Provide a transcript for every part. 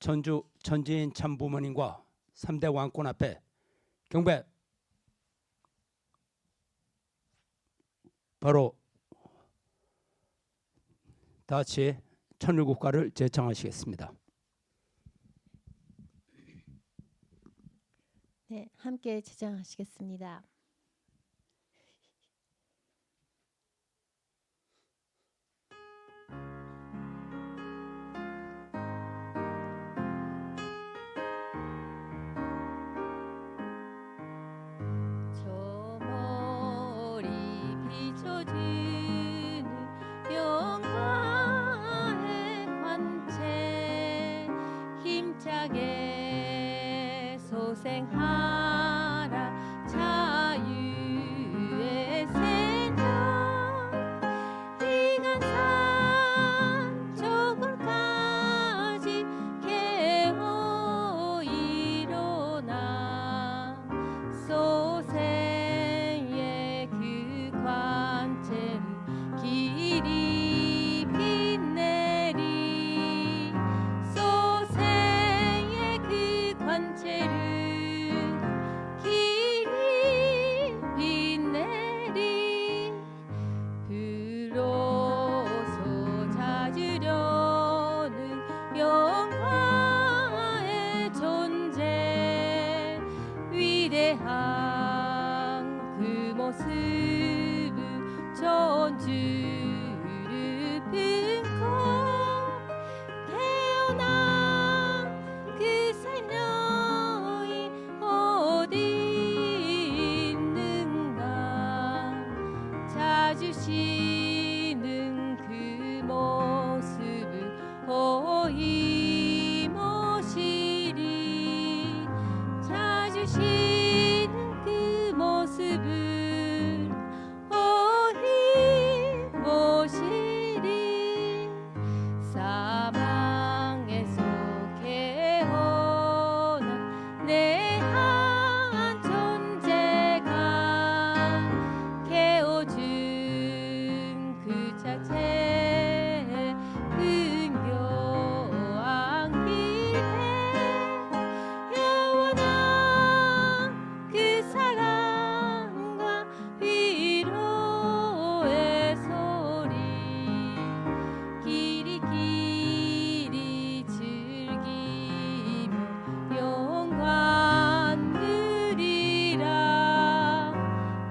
전주 전지인 참부모님과 3대 왕권 앞에 경배. 바로 다 같이 천일국가를 제청하시겠습니다. 네, 함께 제청하시겠습니다. 저 멀리 비춰지는 영광의 관체 힘차게 소생하라 자유의 새벽 이간산 저골까지 깨어 일어나 소생의 그 관체를 길이 빛내리 소생의 그 관체를 길이 빛내리 비로소 찾으려는 영화의 존재 위대한 그 모습은 전주를 품고 태어난 그 생명이 어디 있는가 찾으시는 그 모습을 어이모시리 찾으시는 그 모습을 어이모시리 사망에서 깨어난 내 한 존재가 깨워준 그 자체 흥겨운 길에 영원한 그 사랑과 위로의 소리 길이 길이 즐기며 영광 누리라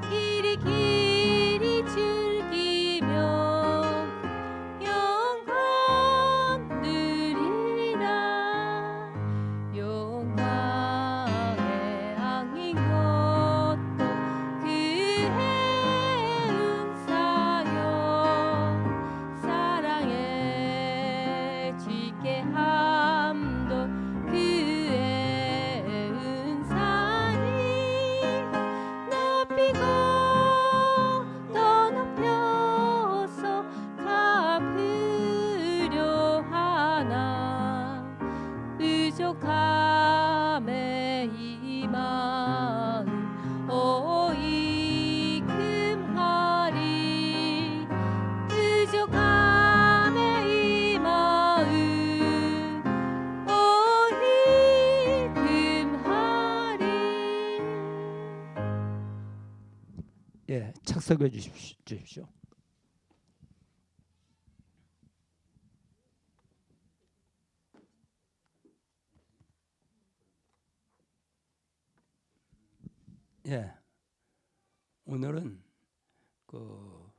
길이 길이 즐기며 영광 누리라 영광의 왕인 것도 그 해운 사역 사랑에 짙게 함도 그의 은사니 높이고 더 높여서 갚으려 하나 부족함에 이 마음 어이 금하리 부족함에 이 마음 어이 금하리. 예, 착석해 주십시오. 예, 오늘은 그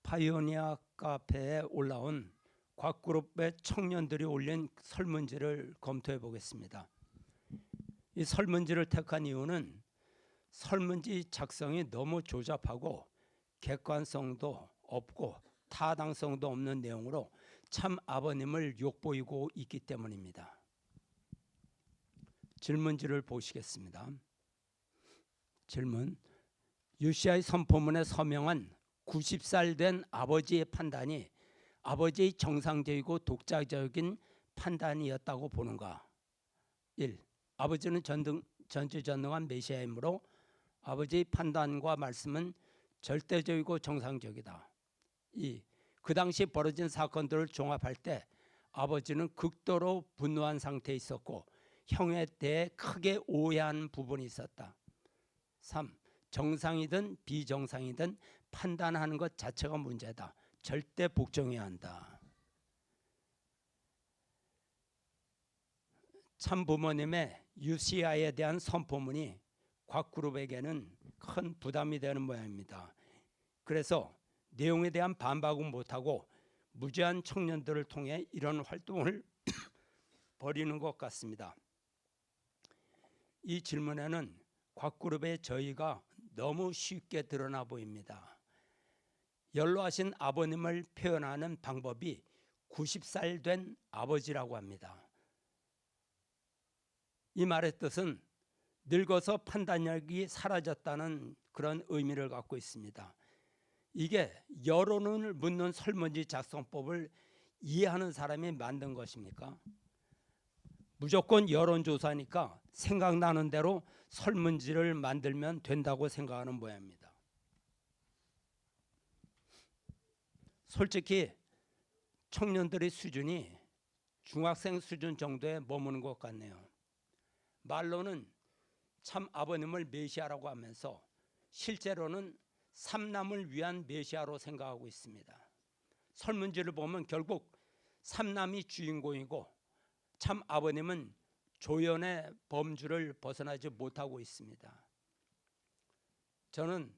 파이오니아 카페에 올라온 곽 그룹의 청년들이 올린 설문지를 검토해 보겠습니다. 이 설문지를 택한 이유는 설문지 작성이 너무 조잡하고 객관성도 없고 타당성도 없는 내용으로 참 아버님을 욕보이고 있기 때문입니다. 질문지를 보시겠습니다. 질문: 유시아의 선포문에 서명한 90살 된 아버지의 판단이 아버지의 정상적이고 독자적인 판단이었다고 보는가? 1. 아버지는 전지전능한 메시아이므로 아버지의 판단과 말씀은 절대적이고 정상적이다. 2. 그 당시 벌어진 사건들을 종합할 때 아버지는 극도로 분노한 상태에 있었고 형에 대해 크게 오해한 부분이 있었다. 3. 정상이든 비정상이든 판단하는 것 자체가 문제다. 절대 복종해야 한다. 참부모님의 UCI에 대한 선포문이 곽 그룹에게는 큰 부담이 되는 모양입니다. 그래서 내용에 대한 반박은 못하고 무죄한 청년들을 통해 이런 활동을 벌이는 것 같습니다. 이 질문에는 곽 그룹의 저희가 너무 쉽게 드러나 보입니다. 연로하신 아버님을 표현하는 방법이 90살 된 아버지라고 합니다. 이 말의 뜻은 늙어서 판단력이 사라졌다는 그런 의미를 갖고 있습니다. 이게 여론을 묻는 설문지 작성법을 이해하는 사람이 만든 것입니까? 무조건 여론조사니까 생각나는 대로 설문지를 만들면 된다고 생각하는 모양입니다. 솔직히 청년들의 수준이 중학생 수준 정도에 머무는 것 같네요. 말로는 참 아버님을 메시아라고 하면서 실제로는 삼남을 위한 메시아로 생각하고 있습니다. 설문지를 보면 결국 삼남이 주인공이고 참 아버님은 조연의 범주를 벗어나지 못하고 있습니다. 저는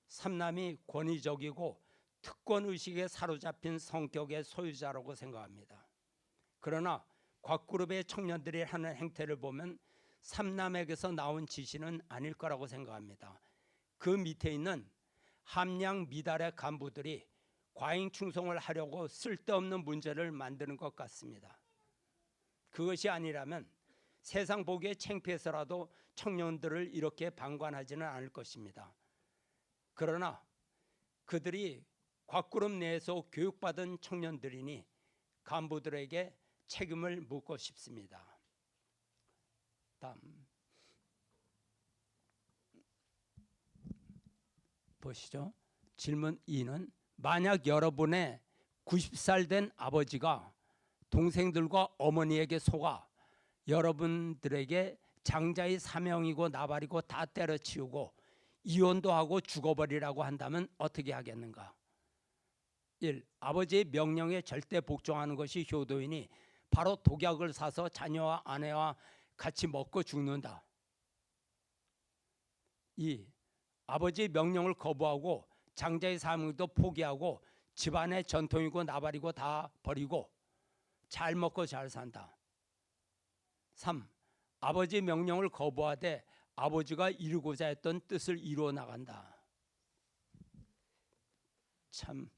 삼남이 권위적이고 특권의식에 사로잡힌 성격의 소유자라고 생각합니다. 그러나 곽그룹의 청년들이 하는 행태를 보면 삼남에게서 나온 지시는 아닐 거라고 생각합니다. 그 밑에 있는 함량 미달의 간부들이 과잉 충성을 하려고 쓸데없는 문제를 만드는 것 같습니다. 그것이 아니라면 세상 보기에 창피해서라도 청년들을 이렇게 방관하지는 않을 것입니다. 그러나 그들이 곽그룹 내에서 교육받은 청년들이니 간부들에게 책임을 묻고 싶습니다. 다음 보시죠. 질문 2는 만약 여러분의 90살 된 아버지가 동생들과 어머니에게 속아 여러분들에게 장자의 사명이고 나발이고 다 때려치우고 이혼도 하고 죽어버리라고 한다면 어떻게 하겠는가? 1. 아버지의 명령에 절대 복종하는 것이 효도이니 바로 독약을 사서 자녀와 아내와 같이 먹고 죽는다. 2. 아버지의 명령을 거부하고 장자의 사명도 포기하고 집안의 전통이고 나발이고 다 버리고 잘 먹고 잘 산다. 3. 아버지의 명령을 거부하되 아버지가 이루고자 했던 뜻을 이루어 나간다. 참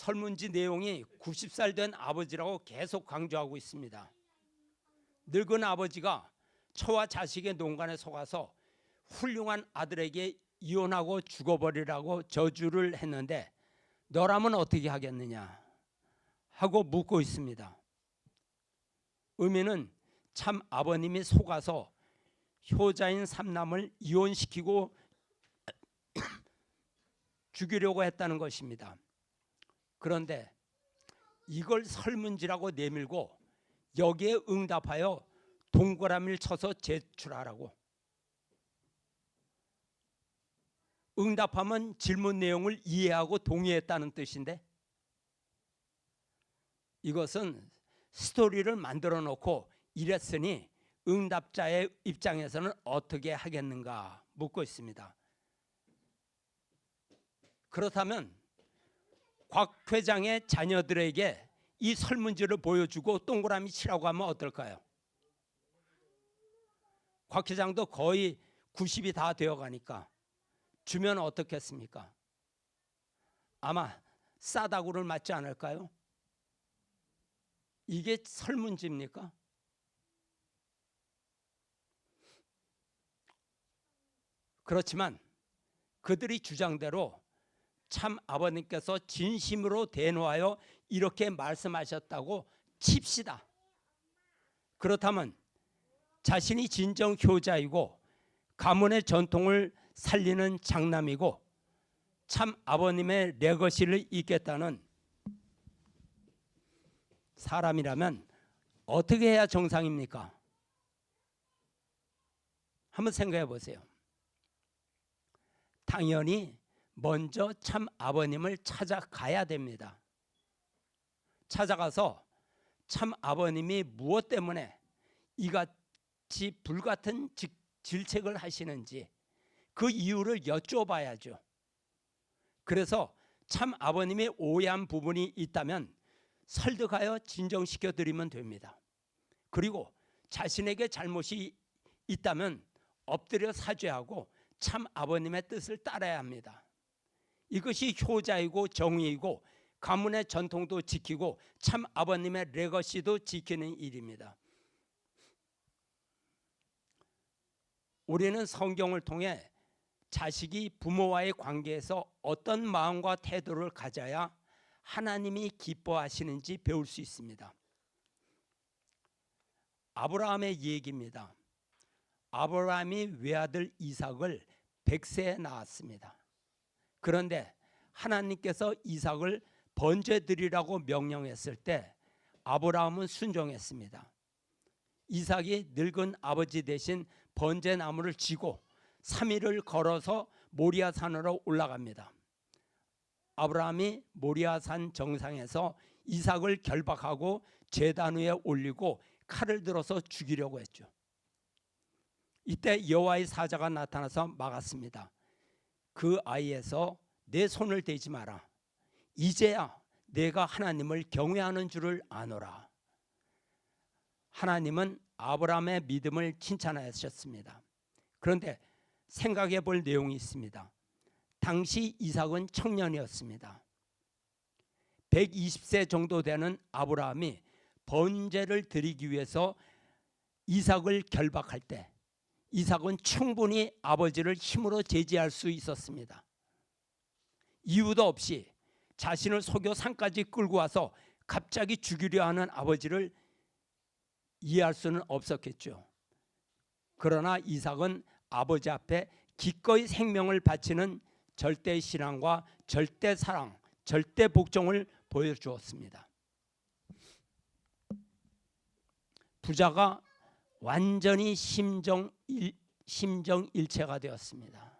설문지 내용이 90살 된 아버지라고 계속 강조하고 있습니다. 늙은 아버지가 처와 자식의 농간에 속아서 훌륭한 아들에게 이혼하고 죽어버리라고 저주를 했는데 너라면 어떻게 하겠느냐 하고 묻고 있습니다. 의미는 참 아버님이 속아서 효자인 삼남을 이혼시키고 죽이려고 했다는 것입니다. 그런데 이걸 설문지라고 내밀고 여기에 응답하여 동그라미를 쳐서 제출하라고. 응답하면 질문 내용을 이해하고 동의했다는 뜻인데 이것은 스토리를 만들어 놓고 이랬으니 응답자의 입장에서는 어떻게 하겠는가 묻고 있습니다. 그렇다면 곽 회장의 자녀들에게 이 설문지를 보여주고 동그라미 치라고 하면 어떨까요? 곽 회장도 거의 90이 다 되어가니까 주면 어떻겠습니까? 아마 싸다구를 맞지 않을까요? 이게 설문지입니까? 그렇지만 그들이 주장대로 참 아버님께서 진심으로 대노하여 이렇게 말씀하셨다고 칩시다. 그렇다면 자신이 진정 효자이고 가문의 전통을 살리는 장남이고 참 아버님의 레거시를 잇겠다는 사람이라면 어떻게 해야 정상입니까? 한번 생각해 보세요. 당연히 먼저 참 아버님을 찾아가야 됩니다. 찾아가서 참 아버님이 무엇 때문에 이같이 불같은 질책을 하시는지 그 이유를 여쭤봐야죠. 그래서 참 아버님이 오해한 부분이 있다면 설득하여 진정시켜 드리면 됩니다. 그리고 자신에게 잘못이 있다면 엎드려 사죄하고 참 아버님의 뜻을 따라야 합니다. 이것이 효자이고 정의이고 가문의 전통도 지키고 참 아버님의 레거시도 지키는 일입니다. 우리는 성경을 통해 자식이 부모와의 관계에서 어떤 마음과 태도를 가져야 하나님이 기뻐하시는지 배울 수 있습니다. 아브라함의 얘기입니다. 아브라함이 외아들 이삭을 100세에 낳았습니다. 그런데 하나님께서 이삭을 번제 드리라고 명령했을 때 아브라함은 순종했습니다. 이삭이 늙은 아버지 대신 번제 나무를 지고 3일을 걸어서 모리아산으로 올라갑니다. 아브라함이 모리아산 정상에서 이삭을 결박하고 제단 위에 올리고 칼을 들어서 죽이려고 했죠. 이때 여호와의 사자가 나타나서 막았습니다. 그 아이에서 내 손을 대지 마라. 이제야 내가 하나님을 경외하는 줄을 아노라. 하나님은 아브라함의 믿음을 칭찬하셨습니다. 그런데 생각해 볼 내용이 있습니다. 당시 이삭은 청년이었습니다. 120세 정도 되는 아브라함이 번제를 드리기 위해서 이삭을 결박할 때 이삭은 충분히 아버지를 힘으로 제지할 수 있었습니다. 이유도 없이 자신을 속여 산까지 끌고 와서 갑자기 죽이려 하는 아버지를 이해할 수는 없었겠죠. 그러나 이삭은 아버지 앞에 기꺼이 생명을 바치는 절대 신앙과 절대 사랑, 절대 복종을 보여주었습니다. 부자가 완전히 심정일체가 되었습니다.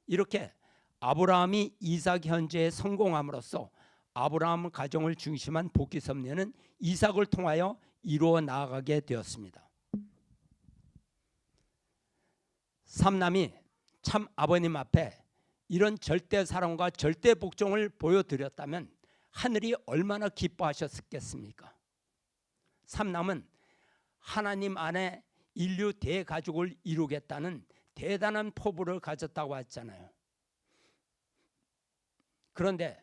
이렇게 아브라함이 이삭 현재에 성공함으로써 아브라함 가정을 중심한 복귀 섭리는 이삭을 통하여 이루어 나아가게 되었습니다. 삼남이 참 아버님 앞에 이런 절대 사랑과 절대 복종을 보여드렸다면 하늘이 얼마나 기뻐하셨겠습니까? 삼남은 하나님 안에 인류 대가족을 이루겠다는 대단한 포부를 가졌다고 했잖아요. 그런데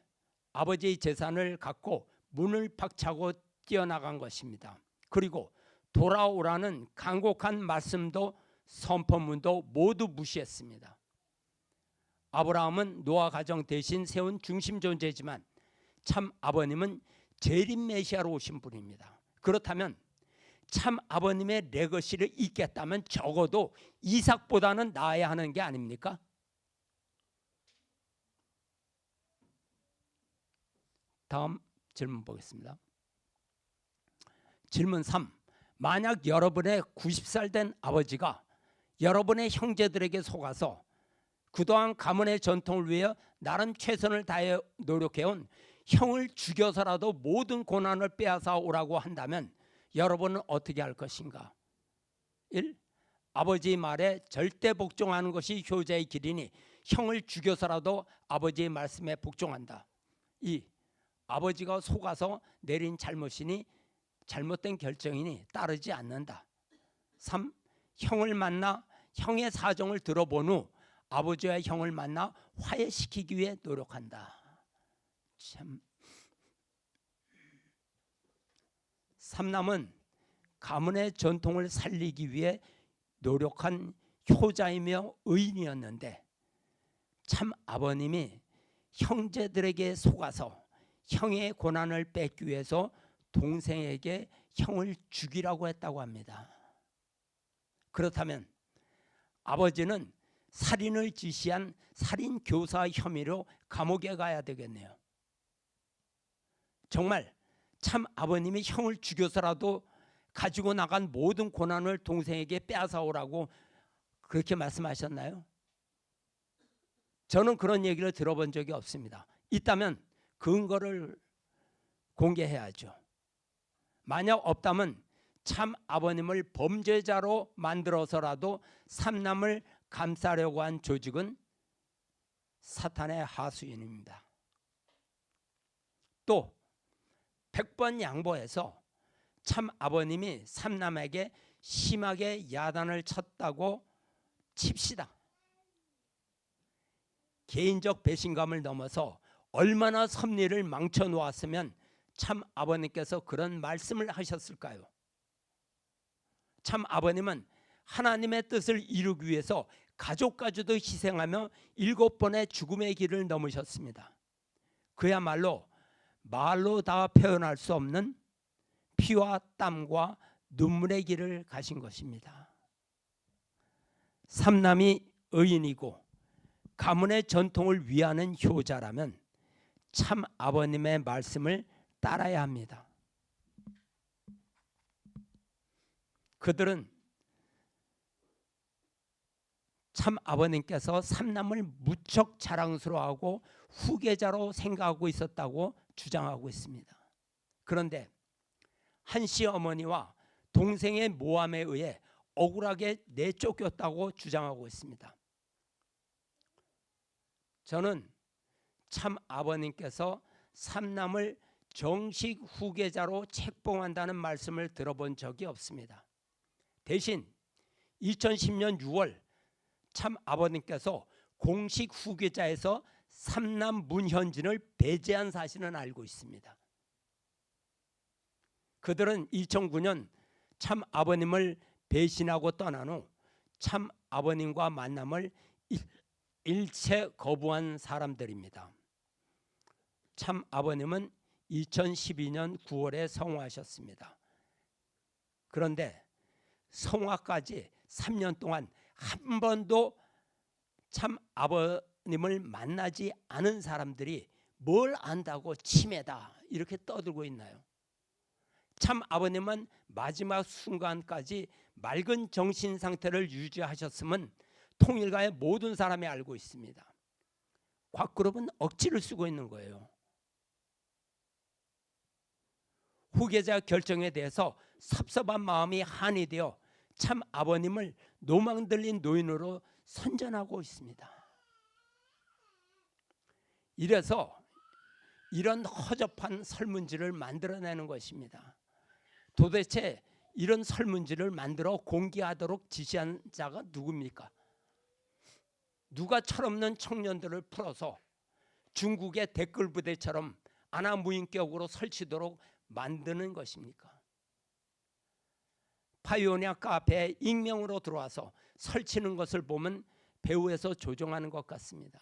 아버지의 재산을 갖고 문을 박차고 뛰어나간 것입니다. 그리고 돌아오라는 간곡한 말씀도 선포문도 모두 무시했습니다. 아브라함은 노아 가정 대신 세운 중심 존재지만 참 아버님은 재림 메시아로 오신 분입니다. 그렇다면 참 아버님의 레거시를 잇겠다면 적어도 이삭보다는 나아야 하는 게 아닙니까? 다음 질문 보겠습니다. 질문 3. 만약 여러분의 90살 된 아버지가 여러분의 형제들에게 속아서 그동안 가문의 전통을 위해 나름 최선을 다해 노력해온 형을 죽여서라도 모든 고난을 빼앗아 오라고 한다면 여러분은 어떻게 할 것인가? 1. 아버지의 말에 절대 복종하는 것이 효자의 길이니 형을 죽여서라도 아버지의 말씀에 복종한다. 2. 아버지가 속아서 내린 잘못이니 잘못된 결정이니 따르지 않는다. 3. 형을 만나 형의 사정을 들어본 후 아버지와 형을 만나 화해시키기 위해 노력한다. 참. 삼남은 가문의 전통을 살리기 위해 노력한 효자이며 의인이었는데 참 아버님이 형제들에게 속아서 형의 고난을 뺏기 위해서 동생에게 형을 죽이라고 했다고 합니다. 그렇다면 아버지는 살인을 지시한 살인 교사 혐의로 감옥에 가야 되겠네요. 정말 참 아버님이 형을 죽여서라도 가지고 나간 모든 고난을 동생에게 빼앗아오라고 그렇게 말씀하셨나요? 저는 그런 얘기를 들어본 적이 없습니다. 있다면 근거를 공개해야죠. 만약 없다면 참 아버님을 범죄자로 만들어서라도 삼남을 감싸려고 한 조직은 사탄의 하수인입니다. 또 100번 양보해서 참 아버님이 삼남에게 심하게 야단을 쳤다고 칩시다. 개인적 배신감을 넘어서 얼마나 섭리를 망쳐 놓았으면 참 아버님께서 그런 말씀을 하셨을까요? 참 아버님은 하나님의 뜻을 이루기 위해서 가족까지도 희생하며 7번의 죽음의 길을 넘으셨습니다. 그야말로 말로 다 표현할 수 없는 피와 땀과 눈물의 길을 가신 것입니다. 삼남이 의인이고 가문의 전통을 위하는 효자라면 참 아버님의 말씀을 따라야 합니다. 그들은 참 아버님께서 삼남을 무척 자랑스러워하고 후계자로 생각하고 있었다고 주장하고 있습니다. 그런데 한씨 어머니와 동생의 모함에 의해 억울하게 내쫓겼다고 주장하고 있습니다. 저는 참 아버님께서 삼남을 정식 후계자로 책봉한다는 말씀을 들어본 적이 없습니다. 대신 2010년 6월 참 아버님께서 공식 후계자에서 삼남 문현진을 배제한 사실은 알고 있습니다. 그들은 2009년 참 아버님을 배신하고 떠난 후 참 아버님과 만남을 일체 거부한 사람들입니다. 참 아버님은 2012년 9월에 성화하셨습니다. 그런데 성화까지 3년 동안 한 번도 참 아버님을 만나지 않은 사람들이 뭘 안다고 치매다 이렇게 떠들고 있나요? 참 아버님은 마지막 순간까지 맑은 정신 상태를 유지하셨음은 통일가의 모든 사람이 알고 있습니다. 곽그룹은 억지를 쓰고 있는 거예요. 후계자 결정에 대해서 섭섭한 마음이 한이 되어 참 아버님을 노망 들린 노인으로 선전하고 있습니다. 이래서 이런 허접한 설문지를 만들어내는 것입니다. 도대체 이런 설문지를 만들어 공개하도록 지시한 자가 누굽니까? 누가 철없는 청년들을 풀어서 중국의 댓글 부대처럼 아나무인격으로 설치도록 만드는 것입니까? 파이오니아 카페에 익명으로 들어와서 설치는 것을 보면 배후에서 조종하는 것 같습니다.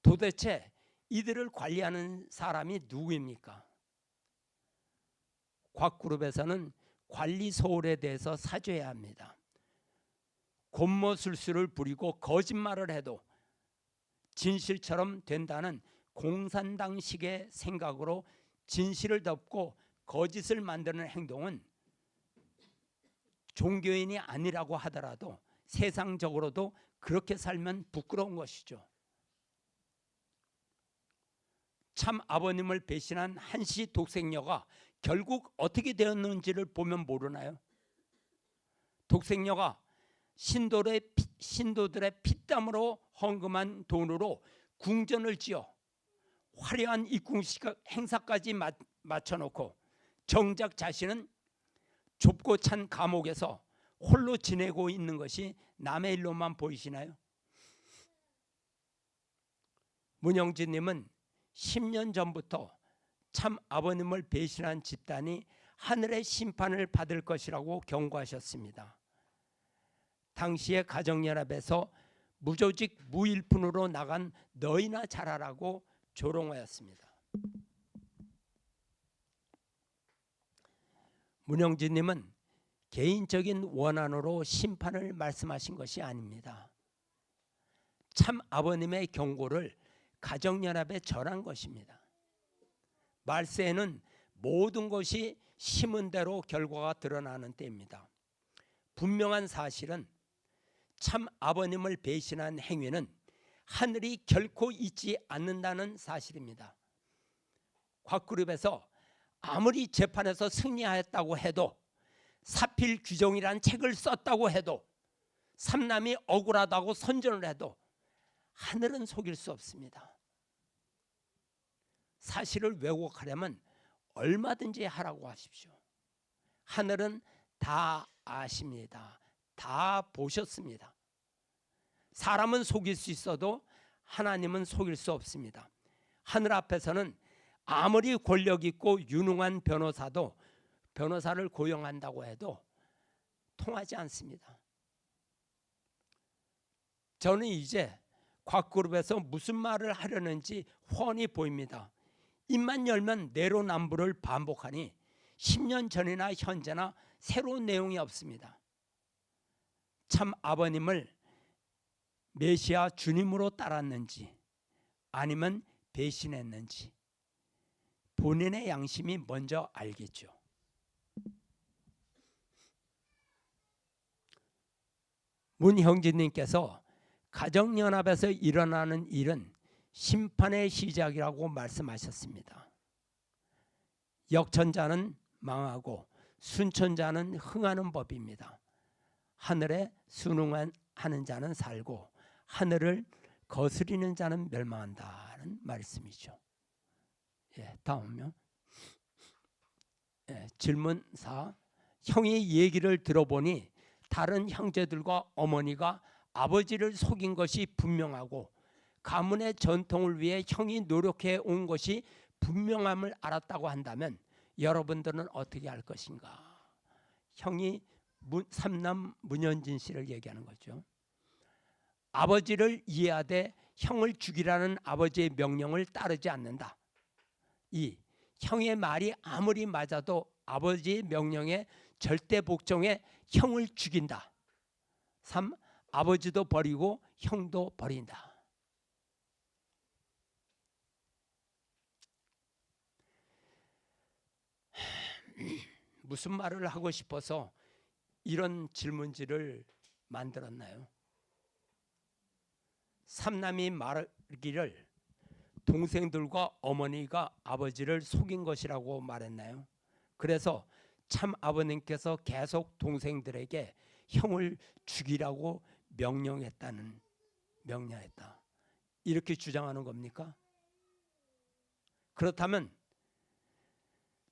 도대체 이들을 관리하는 사람이 누구입니까? 곽그룹에서는 관리 소홀에 대해서 사죄해야 합니다. 곤모술수를 부리고 거짓말을 해도 진실처럼 된다는 공산당식의 생각으로 진실을 덮고 거짓을 만드는 행동은 종교인이 아니라고 하더라도 세상적으로도 그렇게 살면 부끄러운 것이죠. 참 아버님을 배신한 한씨 독생녀가 결국 어떻게 되었는지를 보면 모르나요? 독생녀가 신도들의 피땀으로 헌금한 돈으로 궁전을 지어 화려한 입궁식 행사까지 맞춰놓고 정작 자신은 좁고 찬 감옥에서 홀로 지내고 있는 것이 남의 일로만 보이시나요? 문영진님은 10년 전부터 참 아버님을 배신한 집단이 하늘의 심판을 받을 것이라고 경고하셨습니다. 당시의 가정연합에서 무조직 무일푼으로 나간 너희나 잘하라고 조롱하였습니다. 문영진님은 개인적인 원한으로 심판을 말씀하신 것이 아닙니다. 참 아버님의 경고를 가정연합에 전한 것입니다. 말세에는 모든 것이 심은 대로 결과가 드러나는 때입니다. 분명한 사실은 참 아버님을 배신한 행위는 하늘이 결코 잊지 않는다는 사실입니다. 곽그룹에서 아무리 재판에서 승리하였다고 해도, 사필 규정이란 책을 썼다고 해도, 삼남이 억울하다고 선전을 해도 하늘은 속일 수 없습니다. 사실을 왜곡하려면 얼마든지 하라고 하십시오. 하늘은 다 아십니다. 다 보셨습니다. 사람은 속일 수 있어도 하나님은 속일 수 없습니다. 하늘 앞에서는 아무리 권력 있고 유능한 변호사도 변호사를 고용한다고 해도 통하지 않습니다. 저는 이제 곽그룹에서 무슨 말을 하려는지 훤히 보입니다. 입만 열면 내로남불을 반복하니 10년 전이나 현재나 새로운 내용이 없습니다. 참 아버님을 메시아 주님으로 따랐는지 아니면 배신했는지 본인의 양심이 먼저 알겠죠. 문형진님께서 가정연합에서 일어나는 일은 심판의 시작이라고 말씀하셨습니다. 역천자는 망하고 순천자는 흥하는 법입니다. 하늘에 순응하는 자는 살고 하늘을 거스리는 자는 멸망한다는 말씀이죠. 다음요. 질문 4. 형의 얘기를 들어보니 다른 형제들과 어머니가 아버지를 속인 것이 분명하고 가문의 전통을 위해 형이 노력해 온 것이 분명함을 알았다고 한다면 여러분들은 어떻게 할 것인가? 형이 삼남 문현진 씨를 얘기하는 거죠. 아버지를 이해하되 형을 죽이라는 아버지의 명령을 따르지 않는다. 2. 형의 말이 아무리 맞아도 아버지의 명령에 절대 복종해 형을 죽인다. 3. 아버지도 버리고 형도 버린다. 무슨 말을 하고 싶어서 이런 질문지를 만들었나요? 삼남이 말하기를 동생들과 어머니가 아버지를 속인 것이라고 말했나요? 그래서 참 아버님께서 계속 동생들에게 형을 죽이라고 명령했다 이렇게 주장하는 겁니까? 그렇다면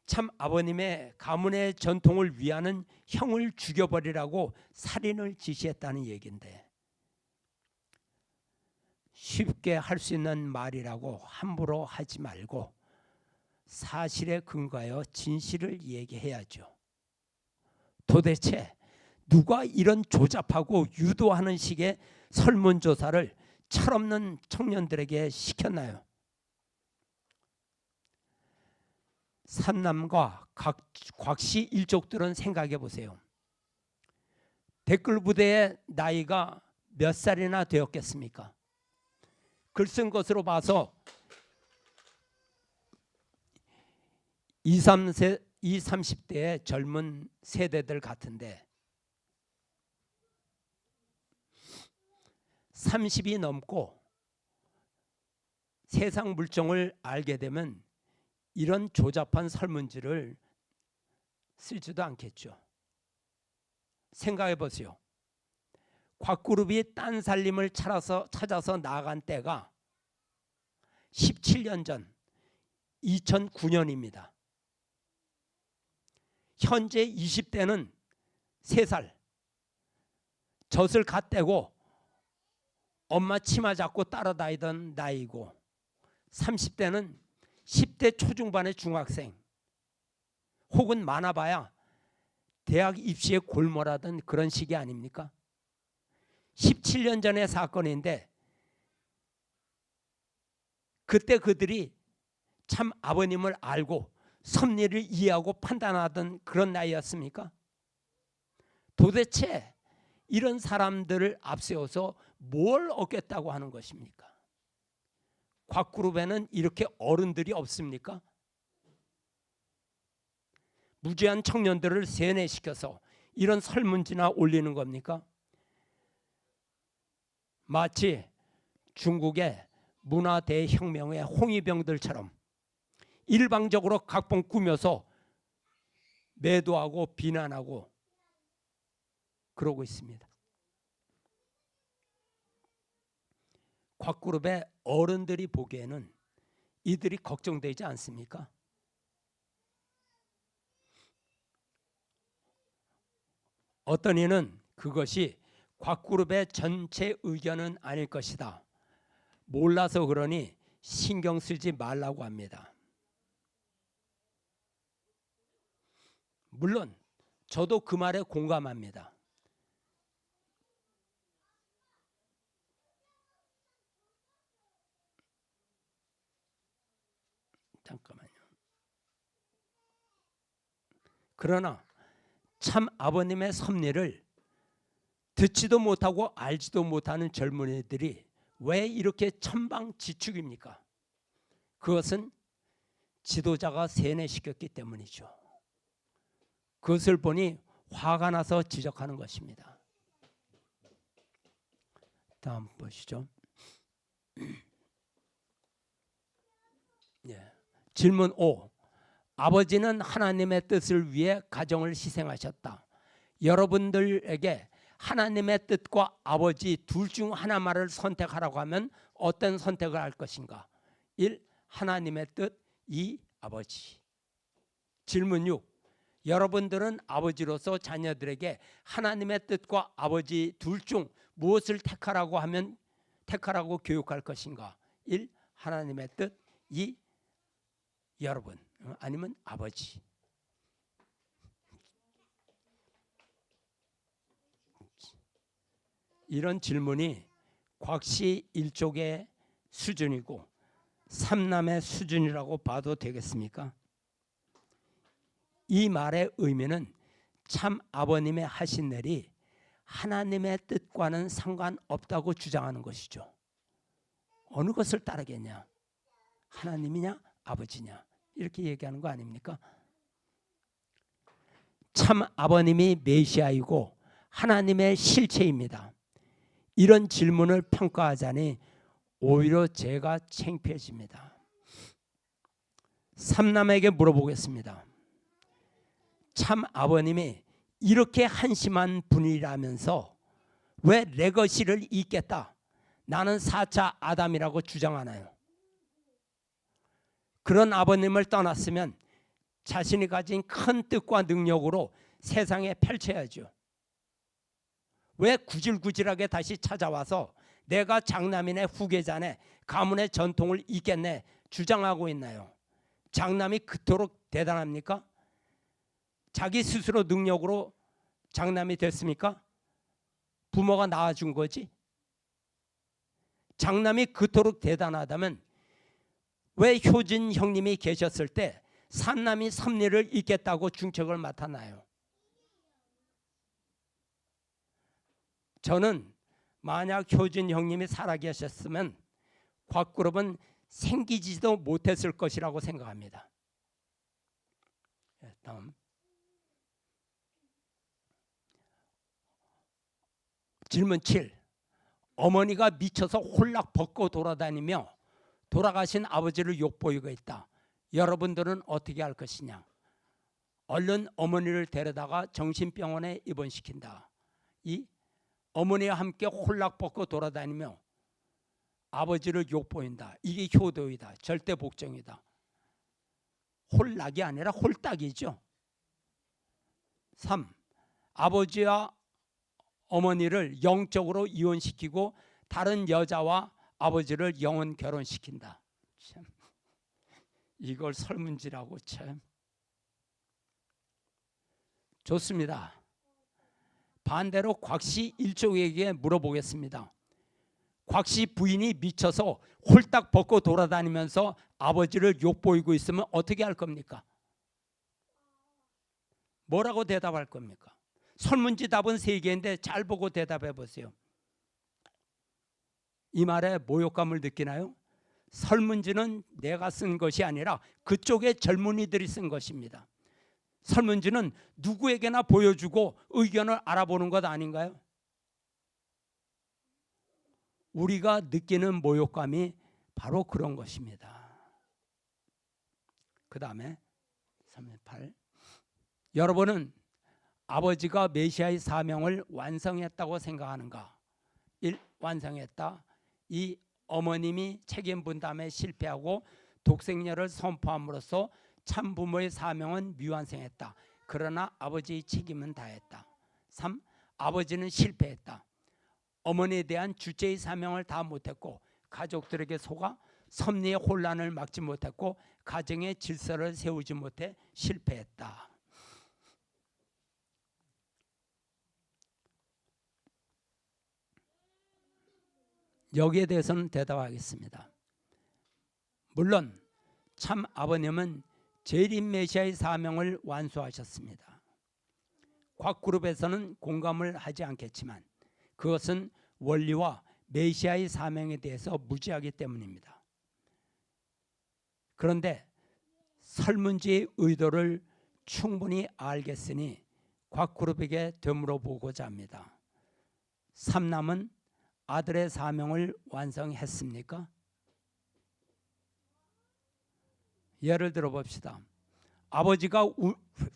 참 아버님의 가문의 전통을 위하는 형을 죽여버리라고 살인을 지시했다는 얘기인데, 쉽게 할 수 있는 말이라고 함부로 하지 말고 사실에 근거하여 진실을 얘기해야죠. 도대체 누가 이런 조잡하고 유도하는 식의 설문조사를 철없는 청년들에게 시켰나요? 삼남과 곽씨 일족들은 생각해 보세요. 댓글 부대의 나이가 몇 살이나 되었겠습니까? 글 쓴 것으로 봐서 20, 30대의 젊은 세대들 같은데 30이 넘고 세상 물정을 알게 되면 이런 조잡한 설문지를 쓰지도 않겠죠. 생각해 보세요. 곽그룹이 딴 살림을 찾아서 나간 때가 17년 전 2009년입니다. 현재 20대는 3살, 젖을 갓 떼고 엄마 치마 잡고 따라다니던 나이고, 30대는 10대 초중반의 중학생 혹은 많아봐야 대학 입시에 골몰하던 그런 시기 아닙니까? 17년 전의 사건인데 그때 그들이 참 아버님을 알고 섭리를 이해하고 판단하던 그런 나이였습니까? 도대체 이런 사람들을 앞세워서 뭘 얻겠다고 하는 것입니까? 곽그룹에는 이렇게 어른들이 없습니까? 무죄한 청년들을 세뇌시켜서 이런 설문지나 올리는 겁니까? 마치 중국의 문화 대혁명의 홍위병들처럼 일방적으로 각본 꾸며서 매도하고 비난하고 그러고 있습니다. 곽그룹의 어른들이 보기에는 이들이 걱정되지 않습니까? 어떤 이는 그것이 곽그룹의 전체 의견은 아닐 것이다. 몰라서 그러니 신경 쓰지 말라고 합니다. 물론 저도 그 말에 공감합니다. 잠깐만요. 그러나 참 아버님의 섭리를 듣지도 못하고 알지도 못하는 젊은이들이 왜 이렇게 천방지축입니까? 그것은 지도자가 세뇌시켰기 때문이죠. 그것을 보니 화가 나서 지적하는 것입니다. 다음 보시죠. 예. 질문 5. 아버지는 하나님의 뜻을 위해 가정을 희생하셨다. 여러분들에게 하나님의 뜻과 아버지 둘 중 하나만을 선택하라고 하면 어떤 선택을 할 것인가? 1. 하나님의 뜻. 2. 아버지. 질문 6. 여러분들은 아버지로서 자녀들에게 하나님의 뜻과 아버지 둘 중 무엇을 택하라고 하면 택하라고 교육할 것인가? 1. 하나님의 뜻. 2. 여러분 아니면 아버지. 이런 질문이 곽씨 일족의 수준이고 삼남의 수준이라고 봐도 되겠습니까? 이 말의 의미는 참 아버님의 하신 일이 하나님의 뜻과는 상관없다고 주장하는 것이죠. 어느 것을 따르겠냐? 하나님이냐 아버지냐 이렇게 얘기하는 거 아닙니까? 참 아버님이 메시아이고 하나님의 실체입니다. 이런 질문을 평가하자니 오히려 제가 창피해집니다. 삼남에게 물어보겠습니다. 참 아버님이 이렇게 한심한 분이라면서 왜 레거시를 잇겠다? 나는 4차 아담이라고 주장하나요? 그런 아버님을 떠났으면 자신이 가진 큰 뜻과 능력으로 세상에 펼쳐야죠. 왜 구질구질하게 다시 찾아와서 내가 장남이네 후계자네 가문의 전통을 잇겠네 주장하고 있나요? 장남이 그토록 대단합니까? 자기 스스로 능력으로 장남이 됐습니까? 부모가 낳아준 거지. 장남이 그토록 대단하다면 왜 효진 형님이 계셨을 때 삼남이 섭리를 잇겠다고 중책을 맡았나요? 저는 만약 효진 형님이 살아계셨으면 곽그룹은 생기지도 못했을 것이라고 생각합니다. 다음. 질문 7. 어머니가 미쳐서 홀락 벗고 돌아다니며 돌아가신 아버지를 욕보이고 있다. 여러분들은 어떻게 할 것이냐? 얼른 어머니를 데려다가 정신병원에 입원시킨다. 2. 어머니와 함께 홀락 벗고 돌아다니며 아버지를 욕보인다. 이게 효도이다. 절대 복종이다. 홀락이 아니라 홀딱이죠. 3. 아버지와 어머니를 영적으로 이혼시키고 다른 여자와 아버지를 영혼 결혼시킨다. 참, 이걸 설문지라고 참. 좋습니다. 반대로 곽씨 일족에게 물어보겠습니다. 곽씨 부인이 미쳐서 홀딱 벗고 돌아다니면서 아버지를 욕보이고 있으면 어떻게 할 겁니까? 뭐라고 대답할 겁니까? 설문지 답은 3개인데 잘 보고 대답해 보세요. 이 말에 모욕감을 느끼나요? 설문지는 내가 쓴 것이 아니라 그쪽의 젊은이들이 쓴 것입니다. 설문지는 누구에게나 보여주고 의견을 알아보는 것 아닌가요? 우리가 느끼는 모욕감이 바로 그런 것입니다. 그 다음에 3.8 여러분은 아버지가 메시아의 사명을 완성했다고 생각하는가? 1. 완성했다. 2. 어머님이 책임 분담에 실패하고 독생녀를 선포함으로써 참부모의 사명은 미완성했다. 그러나 아버지의 책임은 다했다. 3. 아버지는 실패했다. 어머니에 대한 주체의 사명을 다 못했고 가족들에게 속아 섭리의 혼란을 막지 못했고 가정의 질서를 세우지 못해 실패했다. 여기에 대해서는 대답하겠습니다. 물론 참 아버님은 재림 메시아의 사명을 완수하셨습니다. 곽 그룹에서는 공감을 하지 않겠지만 그것은 원리와 메시아의 사명에 대해서 무지하기 때문입니다. 그런데 설문지의 의도를 충분히 알겠으니 곽 그룹에게 되물어보고자 합니다. 삼남은 아들의 사명을 완성했습니까? 예를 들어 봅시다. 아버지가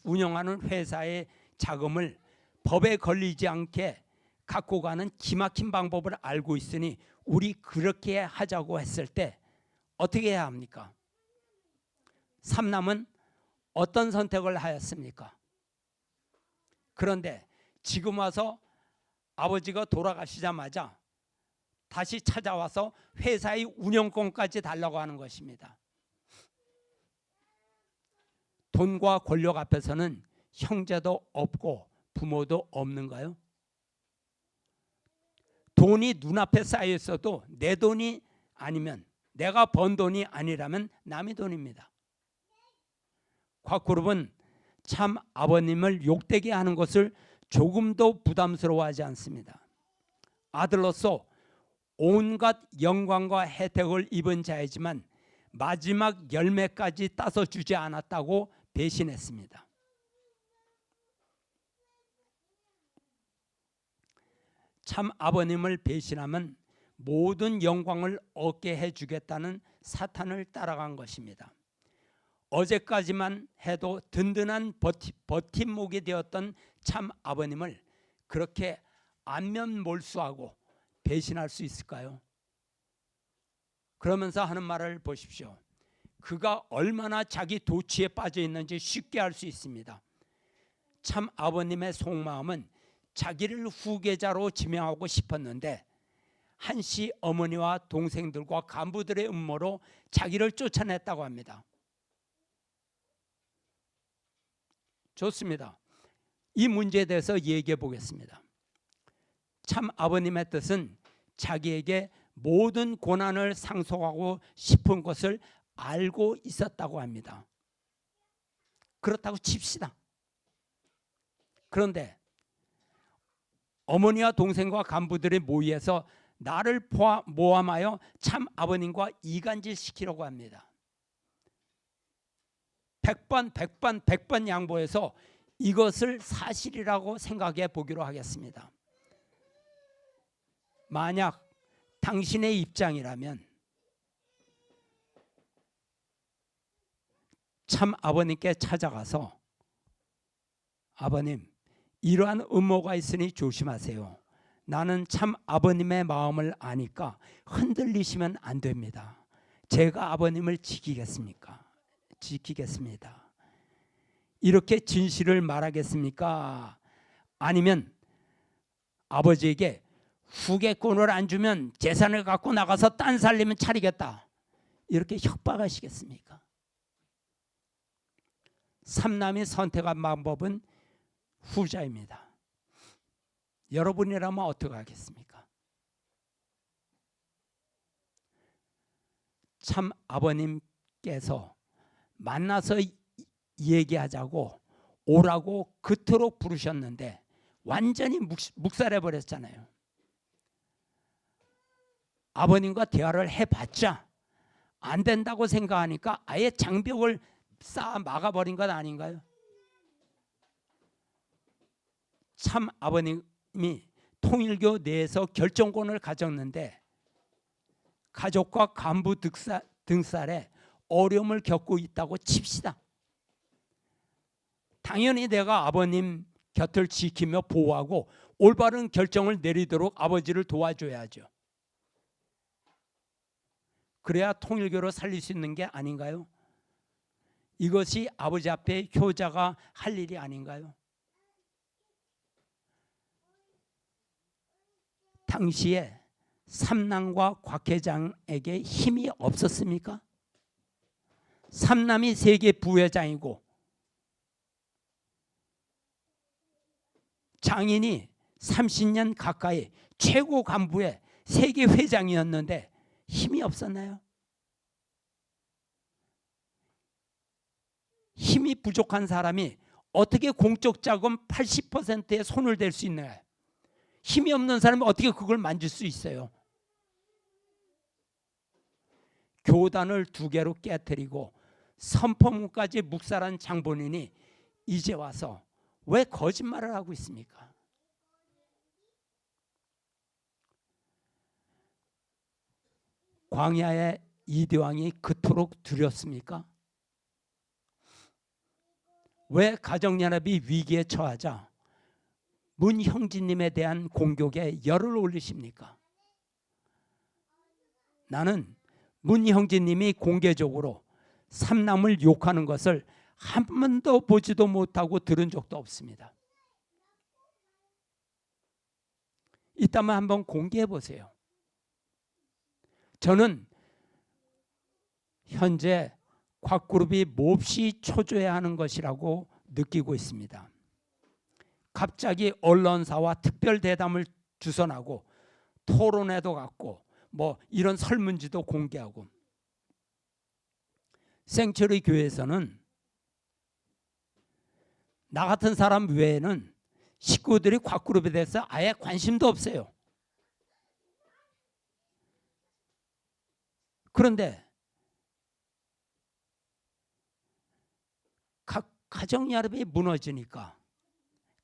운영하는 회사의 자금을 법에 걸리지 않게 갖고 가는 기막힌 방법을 알고 있으니 우리 그렇게 하자고 했을 때 어떻게 해야 합니까? 삼남은 어떤 선택을 하였습니까? 그런데 지금 와서 아버지가 돌아가시자마자 다시 찾아와서 회사의 운영권까지 달라고 하는 것입니다. 돈과 권력 앞에서는 형제도 없고 부모도 없는가요? 돈이 눈앞에 쌓여 있어도 내 돈이 아니면 내가 번 돈이 아니라면 남의 돈입니다. 곽그룹은 참 아버님을 욕되게 하는 것을 조금도 부담스러워하지 않습니다. 아들로서 온갖 영광과 혜택을 입은 자이지만 마지막 열매까지 따서 주지 않았다고 배신했습니다. 참 아버님을 배신하면 모든 영광을 얻게 해주겠다는 사탄을 따라간 것입니다. 어제까지만 해도 든든한 버팀목이 되었던 참 아버님을 그렇게 안면몰수하고 배신할 수 있을까요? 그러면서 하는 말을 보십시오. 그가 얼마나 자기 도취에 빠져 있는지 쉽게 알 수 있습니다. 참 아버님의 속마음은 자기를 후계자로 지명하고 싶었는데 한씨 어머니와 동생들과 간부들의 음모로 자기를 쫓아냈다고 합니다. 좋습니다. 이 문제에 대해서 얘기해 보겠습니다. 참 아버님의 뜻은 자기에게 모든 고난을 상속하고 싶은 것을 알고 있었다고 합니다. 그렇다고 칩시다. 그런데 어머니와 동생과 간부들의 모의에서 나를 모함하여 참 아버님과 이간질시키려고 합니다. 100번 양보해서 이것을 사실이라고 생각해 보기로 하겠습니다. 만약 당신의 입장이라면 참 아버님께 찾아가서 아버님, 이러한 음모가 있으니 조심하세요. 나는 참 아버님의 마음을 아니까 흔들리시면 안 됩니다. 제가 아버님을 지키겠습니까? 지키겠습니다. 이렇게 진실을 말하겠습니까? 아니면 아버지에게 후계권을 안 주면 재산을 갖고 나가서 딴 살림은 차리겠다. 이렇게 협박하시겠습니까? 삼남이 선택한 방법은 후자입니다. 여러분이라면 어떻게 하겠습니까? 참 아버님께서 만나서 얘기하자고 오라고 그토록 부르셨는데 완전히 묵살해 버렸잖아요. 아버님과 대화를 해봤자 안 된다고 생각하니까 아예 장벽을 쌓아 막아버린 것 아닌가요? 참 아버님이 통일교 내에서 결정권을 가졌는데 가족과 간부 등살에 어려움을 겪고 있다고 칩시다. 당연히 내가 아버님 곁을 지키며 보호하고 올바른 결정을 내리도록 아버지를 도와줘야죠. 그래야 통일교로 살릴 수 있는 게 아닌가요? 이것이 아버지 앞에 효자가 할 일이 아닌가요? 당시에 삼남과 곽회장에게 힘이 없었습니까? 삼남이 세계 부회장이고 장인이 30년 가까이 최고 간부의 세계 회장이었는데 힘이 없었나요? 힘이 부족한 사람이 어떻게 공적 자금 80%에 손을 댈 수 있나요? 힘이 없는 사람이 어떻게 그걸 만질 수 있어요? 교단을 2개로 깨뜨리고 선포문까지 묵살한 장본인이 이제 와서 왜 거짓말을 하고 있습니까? 광야의 이대왕이 그토록 두렵습니까? 왜 가정연합이 위기에 처하자 문형진님에 대한 공격에 열을 올리십니까? 나는 문형진님이 공개적으로 삼남을 욕하는 것을 한 번도 보지도 못하고 들은 적도 없습니다. 이따만 한번 공개해 보세요. 저는 현재 곽그룹이 몹시 초조해야 하는 것이라고 느끼고 있습니다. 갑자기 언론사와 특별 대담을 주선하고 토론회도 갖고 뭐 이런 설문지도 공개하고 생처리 교회에서는 나 같은 사람 외에는 식구들이 곽그룹에 대해서 아예 관심도 없어요. 그런데 가정연합이 무너지니까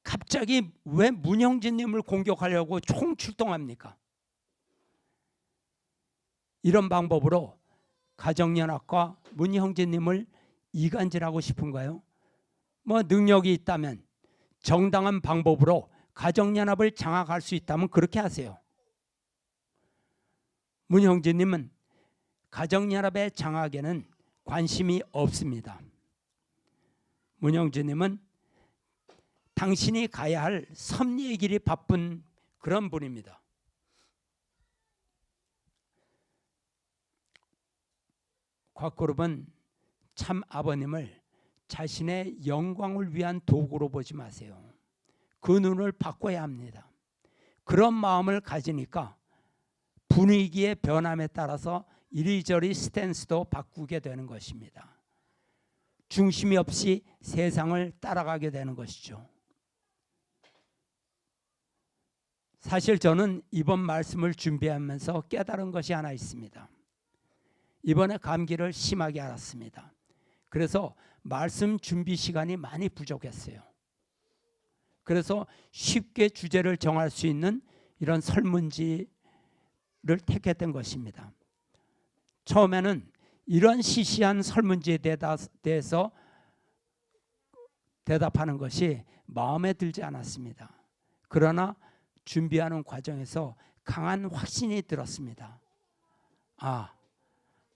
갑자기 왜 문형진님을 공격하려고 총출동합니까? 이런 방법으로 가정연합과 문형진님을 이간질하고 싶은가요? 뭐 능력이 있다면 정당한 방법으로 가정연합을 장악할 수 있다면 그렇게 하세요. 문형진님은 가정연합의 장악에는 관심이 없습니다. 문형진님은 당신이 가야 할 섭리의 길이 바쁜 그런 분입니다. 곽그룹은 참 아버님을 자신의 영광을 위한 도구로 보지 마세요. 그 눈을 바꿔야 합니다. 그런 마음을 가지니까 분위기의 변함에 따라서 이리저리 스탠스도 바꾸게 되는 것입니다. 중심이 없이 세상을 따라가게 되는 것이죠. 사실 저는 이번 말씀을 준비하면서 깨달은 것이 하나 있습니다. 이번에 감기를 심하게 앓았습니다. 그래서 말씀 준비 시간이 많이 부족했어요. 그래서 쉽게 주제를 정할 수 있는 이런 설문지를 택했던 것입니다. 처음에는 이런 시시한 설문지에 대해서 대답하는 것이 마음에 들지 않았습니다. 그러나 준비하는 과정에서 강한 확신이 들었습니다. 아,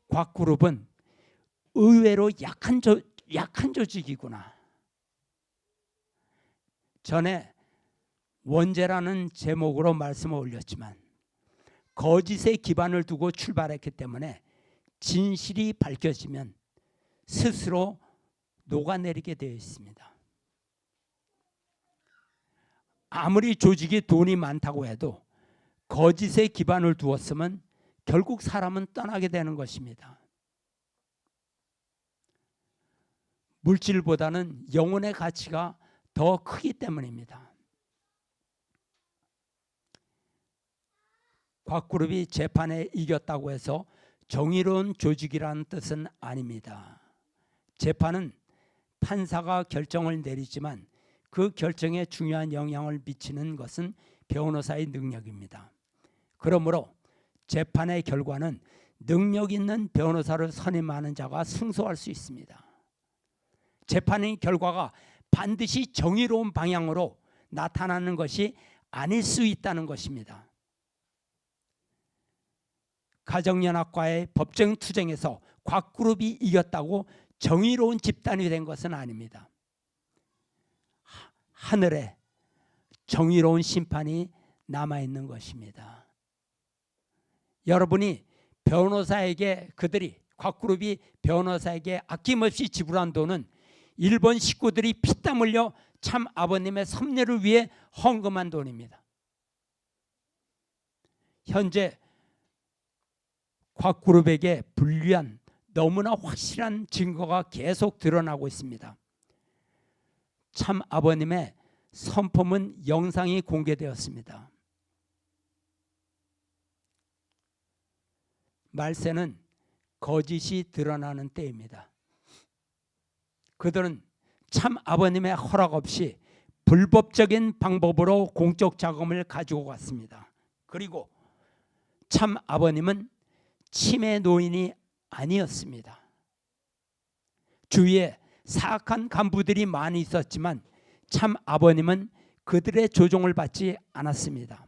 곽그룹은 의외로 약한 조직이구나. 전에 원죄라는 제목으로 말씀을 올렸지만 거짓의 기반을 두고 출발했기 때문에 진실이 밝혀지면 스스로 녹아내리게 되어 있습니다. 아무리 조직이 돈이 많다고 해도 거짓의 기반을 두었으면 결국 사람은 떠나게 되는 것입니다. 물질보다는 영혼의 가치가 더 크기 때문입니다. 곽그룹이 재판에 이겼다고 해서 정의로운 조직이라는 뜻은 아닙니다. 재판은 판사가 결정을 내리지만 그 결정에 중요한 영향을 미치는 것은 변호사의 능력입니다. 그러므로 재판의 결과는 능력 있는 변호사를 선임하는 자가 승소할 수 있습니다. 재판의 결과가 반드시 정의로운 방향으로 나타나는 것이 아닐 수 있다는 것입니다. 가정연합과의 법정 투쟁에서 곽그룹이 이겼다고 정의로운 집단이 된 것은 아닙니다. 하늘에 정의로운 심판이 남아있는 것입니다. 여러분이 변호사에게, 그들이 곽그룹이 변호사에게 아낌없이 지불한 돈은 일본 식구들이 피땀 흘려 참 아버님의 섭리를 위해 헌금한 돈입니다. 현재 곽그룹에게 불리한 너무나 확실한 증거가 계속 드러나고 있습니다. 참 아버님의 선포문 영상이 공개되었습니다. 말세는 거짓이 드러나는 때입니다. 그들은 참 아버님의 허락 없이 불법적인 방법으로 공적 자금을 가지고 갔습니다. 그리고 참 아버님은 치매 노인이 아니었습니다. 주위에 사악한 간부들이 많이 있었지만 참 아버님은 그들의 조종을 받지 않았습니다.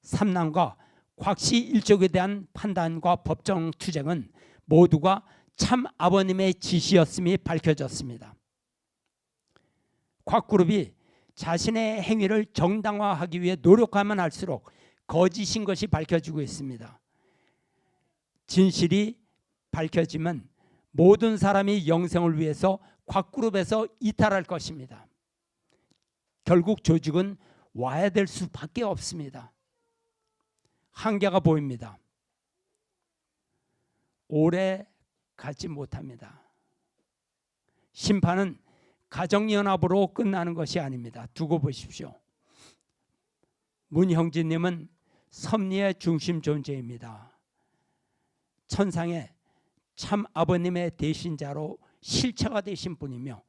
삼남과 곽씨 일족에 대한 판단과 법정 투쟁은 모두가 참 아버님의 지시였음이 밝혀졌습니다. 곽그룹이 자신의 행위를 정당화하기 위해 노력하면 할수록 거짓인 것이 밝혀지고 있습니다. 진실이 밝혀지면 모든 사람이 영생을 위해서 곽그룹에서 이탈할 것입니다. 결국 조직은 와야 될 수밖에 없습니다. 한계가 보입니다. 오래 가지 못합니다. 심판은 가정연합으로 끝나는 것이 아닙니다. 두고 보십시오. 문형진님은 섭리의 중심 존재입니다. 천상에 참 아버님의 대신자로 실체가 되신 분이며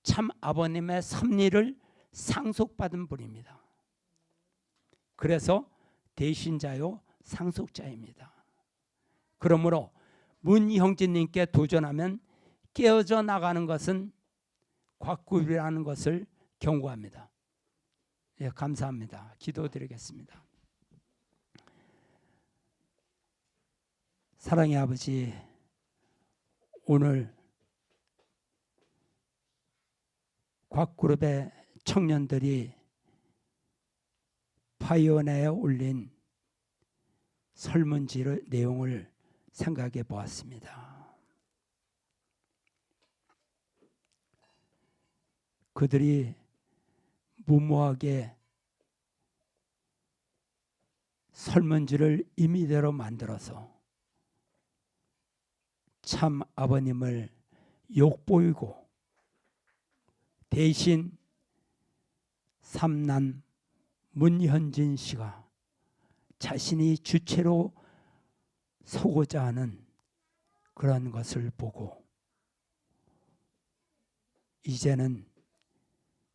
참 아버님의 섭리를 상속받은 분입니다. 그래서 대신자요 상속자입니다. 그러므로 문형진님께 도전하면 깨어져 나가는 것은 곽그룹이라는 것을 경고합니다. 예, 감사합니다. 기도드리겠습니다. 사랑의 아버지, 오늘 곽그룹의 청년들이 파이오니아에 올린 설문지 내용을 생각해 보았습니다. 그들이 무모하게 설문지를 임의대로 만들어서 참 아버님을 욕보이고 대신 삼남 문현진 씨가 자신이 주체로 서고자 하는 그런 것을 보고 이제는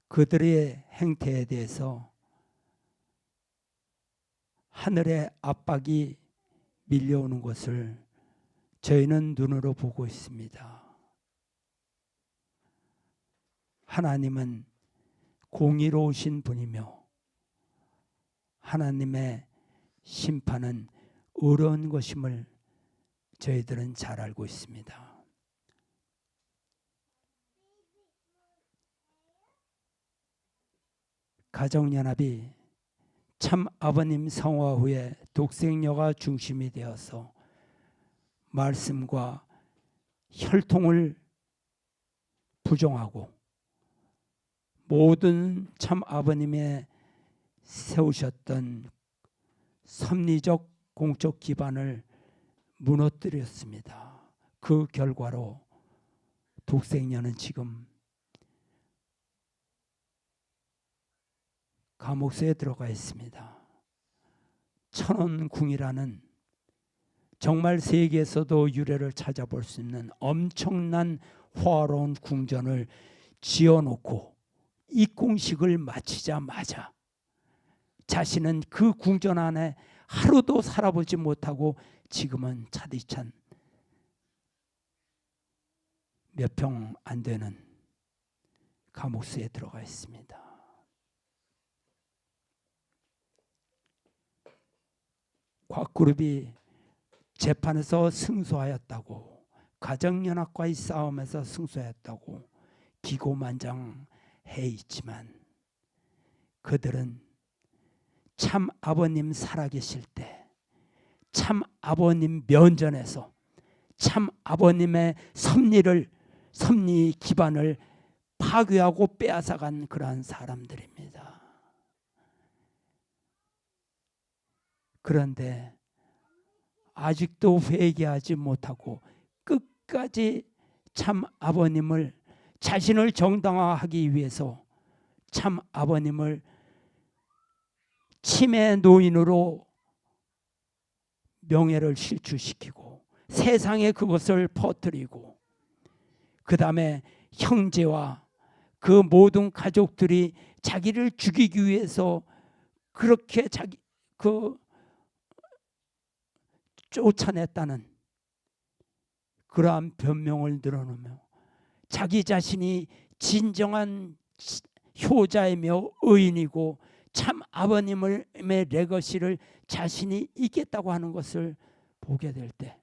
그들의 행태에 대해서 하늘의 압박이 밀려오는 것을 저희는 눈으로 보고 있습니다. 하나님은 공의로우신 분이며 하나님의 심판은 어려운 것임을 저희들은 잘 알고 있습니다. 가정연합이 참 아버님 성화 후에 독생녀가 중심이 되어서 말씀과 혈통을 부정하고 모든 참 아버님의 세우셨던 섭리적 공적 기반을 무너뜨렸습니다. 그 결과로 독생녀는 지금 감옥소에 들어가 있습니다. 천원궁이라는 정말 세계에서도 유래를 찾아볼 수 있는 엄청난 호화로운 궁전을 지어놓고 이 공식을 마치자마자 자신은 그 궁전 안에 하루도 살아보지 못하고 지금은 차디찬 몇 평 안 되는 감옥수에 들어가 있습니다. 곽그룹이 재판에서 승소하였다고, 가정연합과의 싸움에서 승소하였다고 기고만장해 있지만 그들은 참 아버님 살아계실 때, 참 아버님 면전에서 참 아버님의 섭리 기반을 파괴하고 빼앗아간 그러한 사람들입니다. 그런데 아직도 회개하지 못하고 끝까지 참 아버님을, 자신을 정당화하기 위해서 참 아버님을 치매 노인으로 명예를 실추시키고 세상에 그것을 퍼뜨리고, 그 다음에 형제와 그 모든 가족들이 자기를 죽이기 위해서 그렇게 쫓아냈다는 그러한 변명을 늘어놓으며 자기 자신이 진정한 효자이며 의인이고 참 아버님의 레거시를 자신이 있겠다고 하는 것을 보게 될 때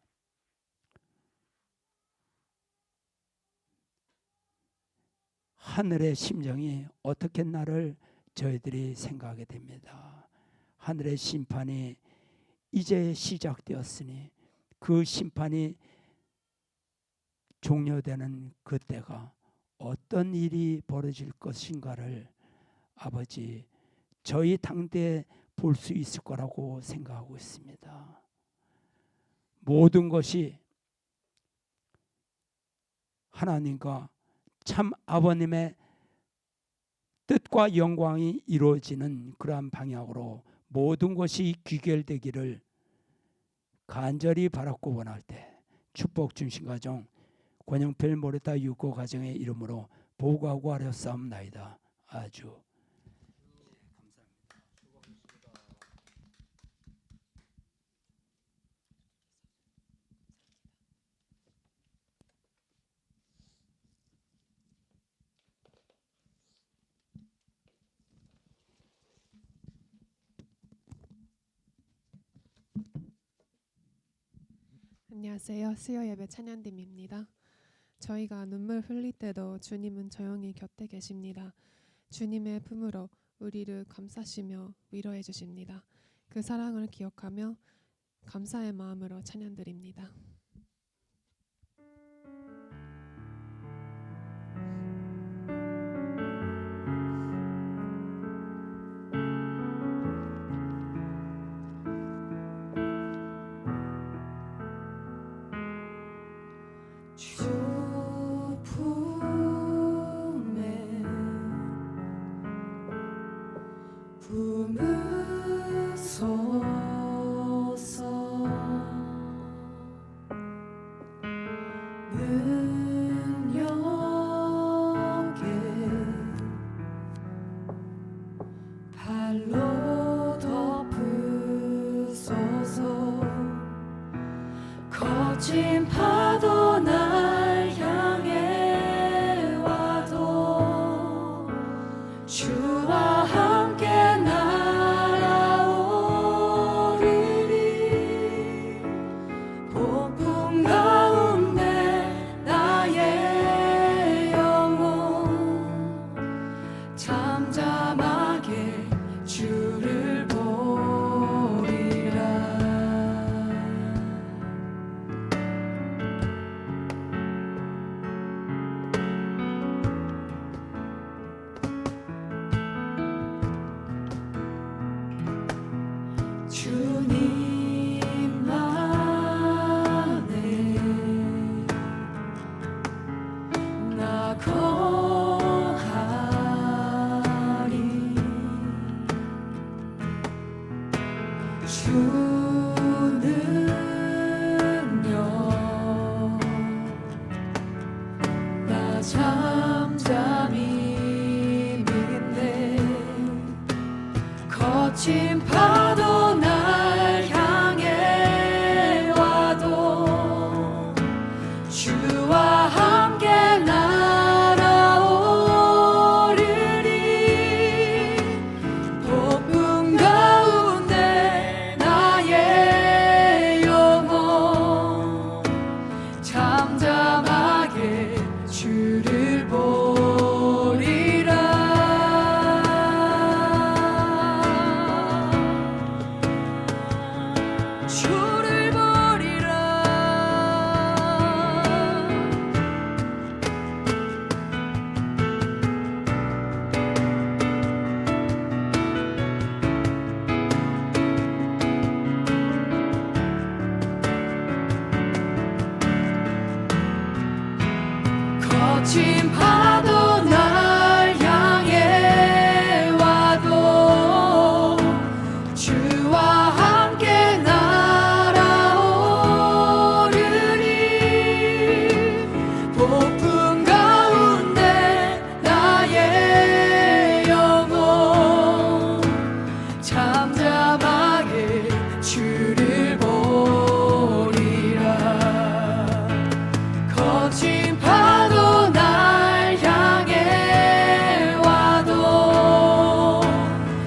하늘의 심정이 어떻게 나를 저희들이 생각하게 됩니다. 하늘의 심판이 이제 시작되었으니 그 심판이 종료되는 그때가 어떤 일이 벌어질 것인가를 아버지, 저희 당대에 볼 수 있을 거라고 생각하고 있습니다. 모든 것이 하나님과 참 아버님의 뜻과 영광이 이루어지는 그러한 방향으로 모든 것이 귀결되기를 간절히 바랐고 원할 때 축복 중심 가정 권영필 모레타 유고 가정의 이름으로 보고하고 하렸사옵나이다. 아주 안녕하세요. 수요 예배 찬양팀입니다. 저희가 눈물 흘릴 때도 주님은 조용히 곁에 계십니다. 주님의 품으로 우리를 감싸시며 위로해 주십니다. 그 사랑을 기억하며 감사의 마음으로 찬양드립니다. 주 품에 품으소서. 능력에 발로 덮으소서. 거친 파도 날 향해 와도 주와 함께 날아오르리. 폭풍 가운데 나의 영혼 잠잠하게 주를 보리라. 주님만에 나 거하리. 주 능력 나 잠잠히 거친 파도 날 향해 와도 주와 함께 날아오르리. 폭풍 가운데 나의 영혼 잠잠하게 주를 보리라. 주를 보리라. 거친 파도 날 향해 와도 주와 함께 날아오르리. 폭풍 가운데 나의 영혼 잠잠하게 주를 보리라. 거친 파도 날 향해 와도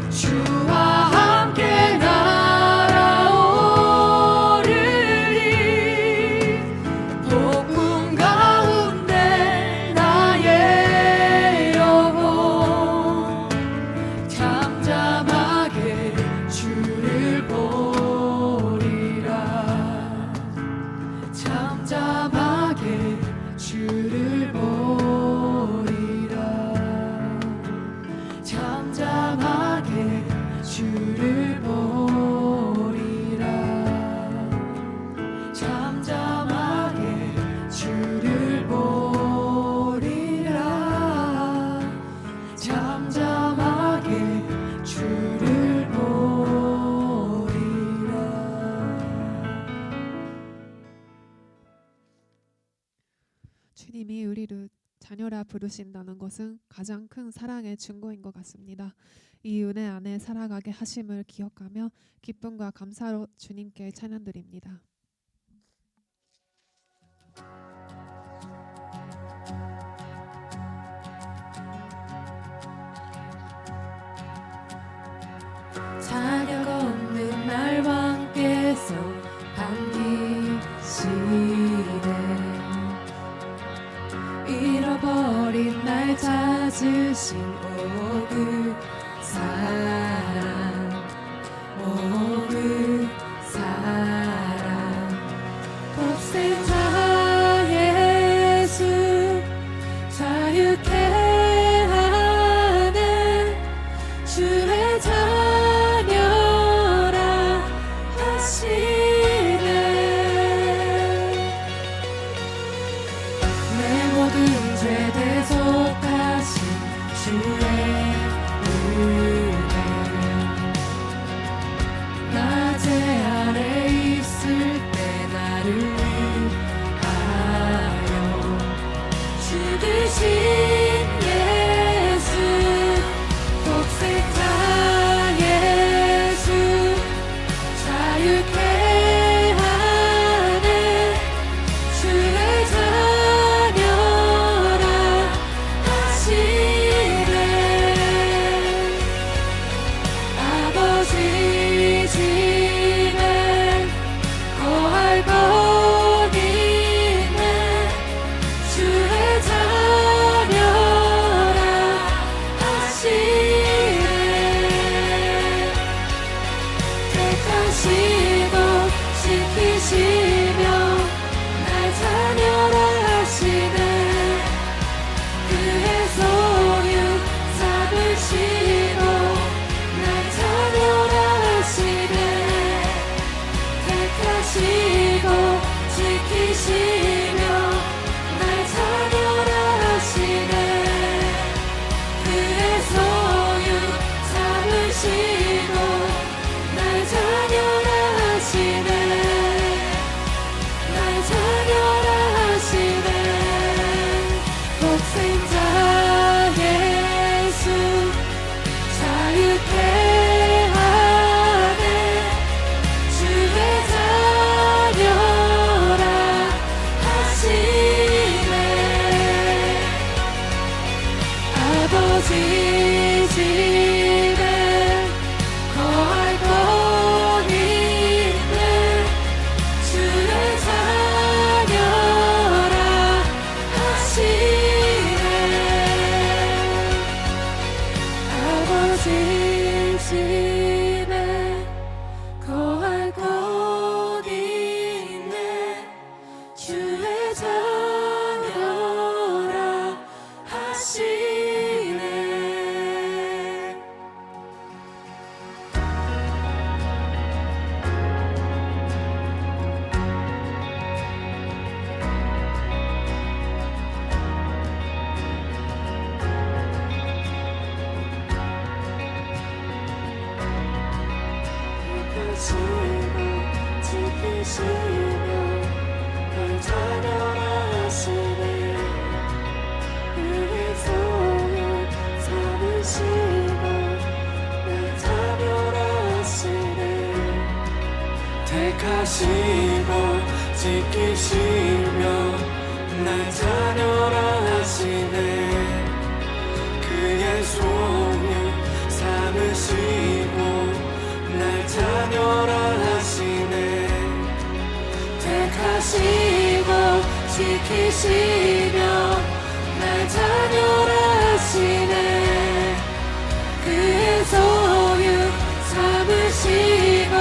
주와 함께 날아오르리. 폭풍 가운데 나의 영혼 잠잠하게 주를 보리라. 잠잠하게 주를 보리라. 잠잠하게 주를 보리라. 잠잠하게 주를 보리라. 잠잠하게 주를 보리라. 주님이 우리를 자녀라 부르신다는 것은 가장 큰 사랑의 증거인 것 같습니다. 이 은혜 안에 살아가게 하심을 기억하며 기쁨과 감사로 주님께 찬양드립니다. 자녀가 없는 날 왕께서 반기시네. 잃어버린 날 찾으신 그 사랑, 그 사랑. 복생자 예수 자유케 하네. 주의 자녀라 하시네. 내 모든 죄 대속하신 주의 은혜. 낮에 아래 있을 때 나를 위하여 죽으신 예수. 복생자 예수 자유케 하네. 주의 자녀라 하시네. 아버지 집에 거할 것 있네. 주의 자녀라 아버지 집에 거할 것 있네 주의 자녀라 하시네 아버지 집에 거할 것 있네 주의 자녀라 하시네 지키시며 널 자녀라 하시네 그의 소유 삼으시고 날 자녀라 하시네 택하시고 지키시며 날 자녀라 하시네 그의 소유 삼으시고 날 자녀라 하시네 택하시고 지키시며 날 자녀라 하시네 그의 소유 삼으시고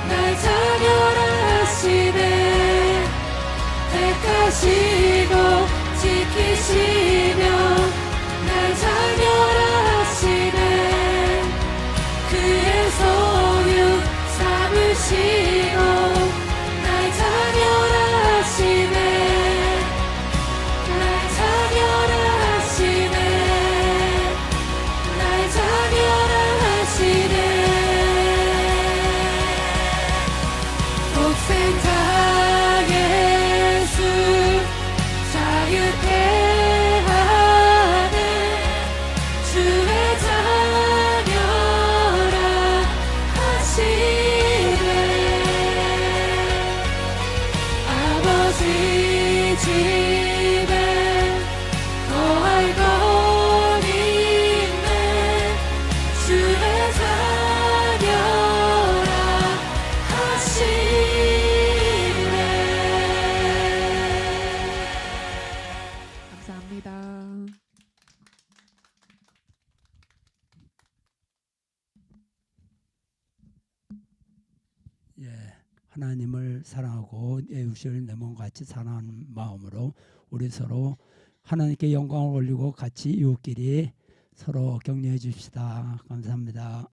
날 자녀라 하시네 택하시고 지키시며 날 자녀라 하시네 그의 소유 삼으시고 날 자녀라 하시네 날 자녀라 하시네 날 자녀라 하시네 독생자 예수 자유케 하네 주의 자녀라 하시네 아버지 집에 거할 것 있네 주의 자녀라 하시네 감사합니다. 예, 하나님을 사랑하고 이웃을 내 몸같이 사랑하는 마음으로 우리 서로 하나님께 영광을 올리고 같이 이웃끼리 서로 격려해 줍시다. 감사합니다.